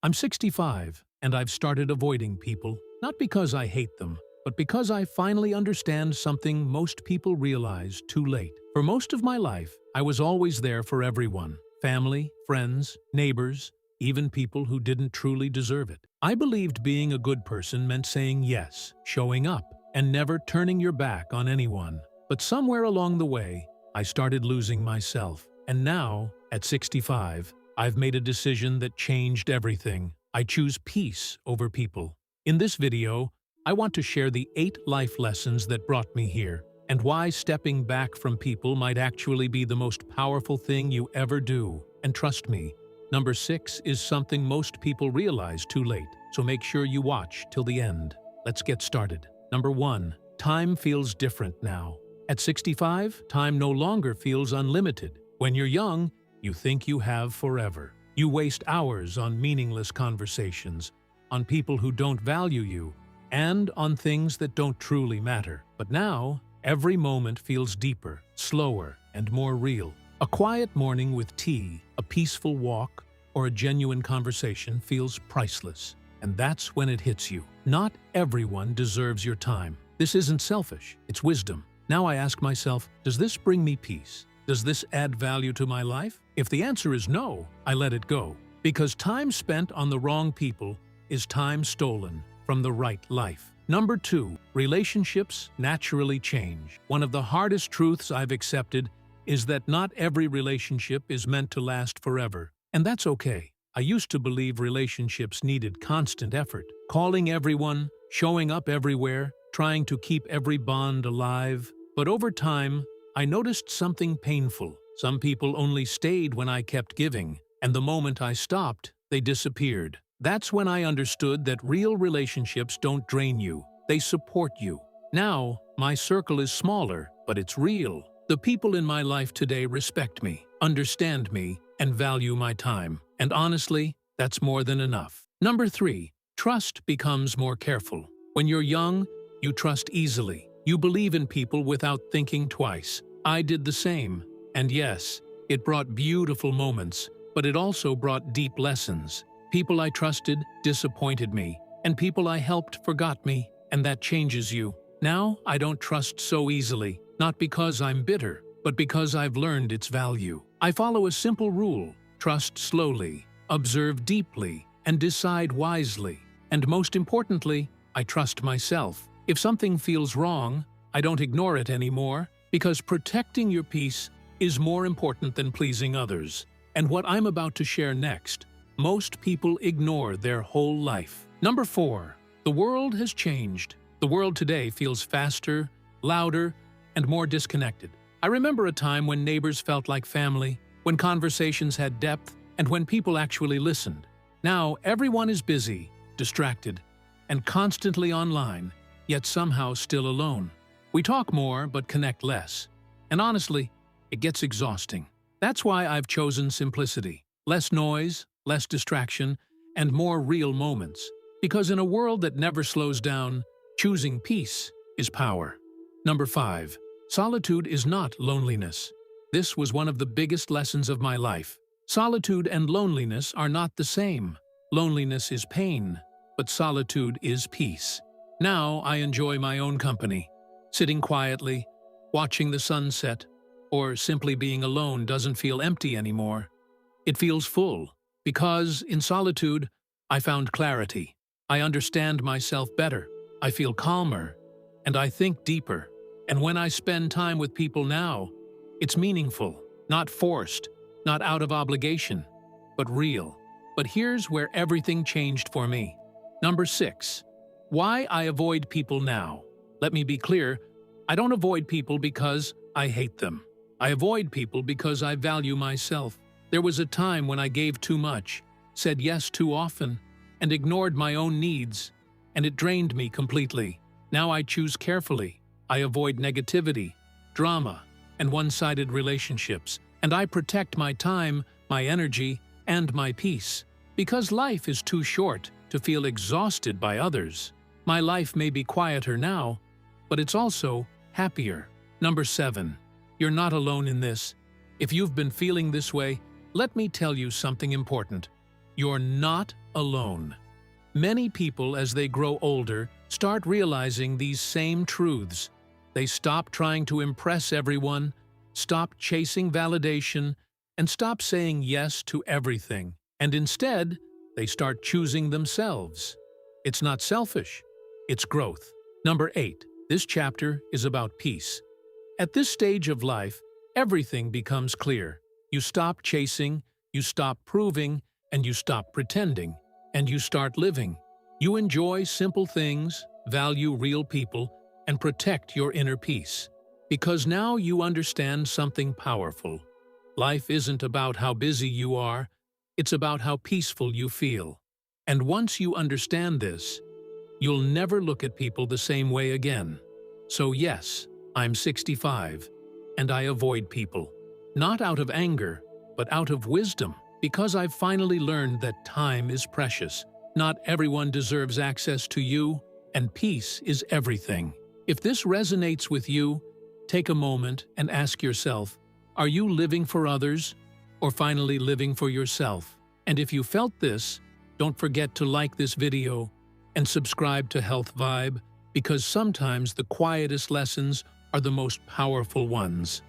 I'm 65, and I've started avoiding people, not because I hate them, but because I finally understand something most people realize too late. For most of my life, I was always there for everyone: family, friends, neighbors, even people who didn't truly deserve it. I believed being a good person meant saying yes, showing up, and never turning your back on anyone. But somewhere along the way, I started losing myself. And now, at 65, I've made a decision that changed everything. I choose peace over people. In this video, I want to share the 8 life lessons that brought me here, and why stepping back from people might actually be the most powerful thing you ever do. And trust me, number 6 is something most people realize too late, so make sure you watch till the end. Let's get started. Number 1. Time feels different now. At 65, time no longer feels unlimited. When you're young, you think you have forever. You waste hours on meaningless conversations, on people who don't value you, and on things that don't truly matter. But now, every moment feels deeper, slower, and more real. A quiet morning with tea, a peaceful walk, or a genuine conversation feels priceless. And that's when it hits you. Not everyone deserves your time. This isn't selfish, it's wisdom. Now I ask myself, does this bring me peace? Does this add value to my life? If the answer is no, I let it go. Because time spent on the wrong people is time stolen from the right life. Number 2, relationships naturally change. One of the hardest truths I've accepted is that not every relationship is meant to last forever. And that's okay. I used to believe relationships needed constant effort, calling everyone, showing up everywhere, trying to keep every bond alive. But over time, I noticed something painful. Some people only stayed when I kept giving, and the moment I stopped, they disappeared. That's when I understood that real relationships don't drain you, they support you. Now, my circle is smaller, but it's real. The people in my life today respect me, understand me, and value my time. And honestly, that's more than enough. Number 3, trust becomes more careful. When you're young, you trust easily. You believe in people without thinking twice. I did the same. And yes, it brought beautiful moments, but it also brought deep lessons. People I trusted disappointed me, and people I helped forgot me, and that changes you. Now, I don't trust so easily, not because I'm bitter, but because I've learned its value. I follow a simple rule: trust slowly, observe deeply, and decide wisely. And most importantly, I trust myself. If something feels wrong, I don't ignore it anymore, because protecting your peace is more important than pleasing others. And what I'm about to share next, most people ignore their whole life. Number 4, the world has changed. The world today feels faster, louder, and more disconnected. I remember a time when neighbors felt like family, when conversations had depth, and when people actually listened. Now, everyone is busy, distracted, and constantly online, yet somehow still alone. We talk more but connect less. And honestly, it gets exhausting. That's why I've chosen simplicity. Less noise, less distraction, and more real moments. Because in a world that never slows down, choosing peace is power. Number 5, solitude is not loneliness. This was one of the biggest lessons of my life. Solitude and loneliness are not the same. Loneliness is pain, but solitude is peace. Now I enjoy my own company. Sitting quietly, watching the sunset, or simply being alone doesn't feel empty anymore. It feels full, because in solitude, I found clarity. I understand myself better, I feel calmer, and I think deeper. And when I spend time with people now, it's meaningful, not forced, not out of obligation, but real. But here's where everything changed for me. Number 6, why I avoid people now. Let me be clear, I don't avoid people because I hate them. I avoid people because I value myself. There was a time when I gave too much, said yes too often, and ignored my own needs, and it drained me completely. Now I choose carefully. I avoid negativity, drama, and one-sided relationships, and I protect my time, my energy, and my peace. Because life is too short to feel exhausted by others. My life may be quieter now, but it's also happier. Number 7, you're not alone in this. If you've been feeling this way, let me tell you something important. You're not alone. Many people, as they grow older, start realizing these same truths. They stop trying to impress everyone, stop chasing validation, and stop saying yes to everything. And instead, they start choosing themselves. It's not selfish, it's growth. Number 8. This chapter is about peace. At this stage of life, everything becomes clear. You stop chasing, you stop proving, and you stop pretending. And you start living. You enjoy simple things, value real people, and protect your inner peace. Because now you understand something powerful. Life isn't about how busy you are, it's about how peaceful you feel. And once you understand this, you'll never look at people the same way again. So yes, I'm 65, and I avoid people. Not out of anger, but out of wisdom. Because I've finally learned that time is precious. Not everyone deserves access to you, and peace is everything. If this resonates with you, take a moment and ask yourself, are you living for others, or finally living for yourself? And if you felt this, don't forget to like this video and subscribe to Health Vibe, because sometimes the quietest lessons are the most powerful ones.